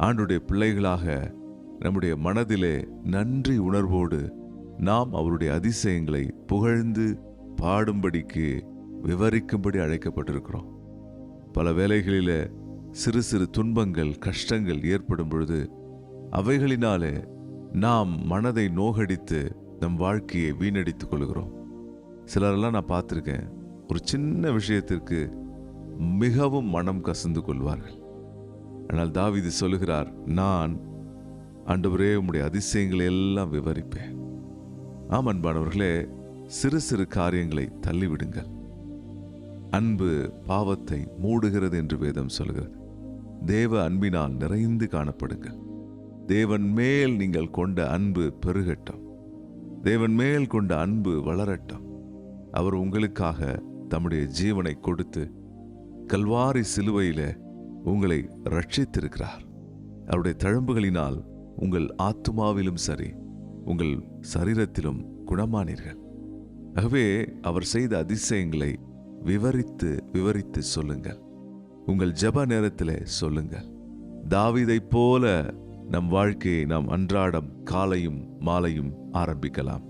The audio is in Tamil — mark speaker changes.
Speaker 1: ஆண்டுடைய பிள்ளைகளாக நம்முடைய மனதிலே நன்றி உணர்வோடு நாம் அவருடைய அதிசயங்களை புகழ்ந்து பாடும்படிக்கு விவரிக்கும்படி அழைக்கப்பட்டிருக்கிறோம். பல வேளைகளிலே சிறு சிறு துன்பங்கள் கஷ்டங்கள் ஏற்படும் பொழுது அவைகளினாலே நாம் மனதை நோகடித்து நம் வாழ்க்கையை வீணடித்துக் கொள்கிறோம். சிலரெல்லாம் நான் பார்த்திருக்கேன், ஒரு சின்ன விஷயத்திற்கு மிகவும் மனம் கசந்து கொள்வார்கள். ஆனால் தாவீது சொல்லுகிறார், நான் ஆண்டவரே உம்முடைய அதிசயங்களை எல்லாம் விவரிப்பேன். ஆம் அன்பானவர்களே, சிறு சிறு காரியங்களை தள்ளிவிடுங்கள். அன்பு பாவத்தை மூடுகிறது என்று வேதம் சொல்கிறது. தேவ அன்பினால் நிறைந்து காணப்படுங்கள். தேவன் மேல் நீங்கள் கொண்ட அன்பு பெருகட்டும். தேவன் மேல் கொண்ட அன்பு வளரட்டும். அவர் உங்களுக்காக தம்முடைய ஜீவனை கொடுத்து கல்வாரி சிலுவையிலே உங்களை ரட்சித்திருக்கிறார். அவருடைய தழும்புகளினால் உங்கள் ஆத்துமாவிலும் சரி உங்கள் சரீரத்திலும் குணமானீர்கள். ஆகவே அவர் செய்த அதிசயங்களை விவரித்து விவரித்து சொல்லுங்கள். உங்கள் ஜெப நேரத்திலே சொல்லுங்கள். தாவீதைப் போல நம் வாழ்க்கையை நாம் அன்றாடம் காலையும் மாலையும் ஆரம்பிக்கலாம்.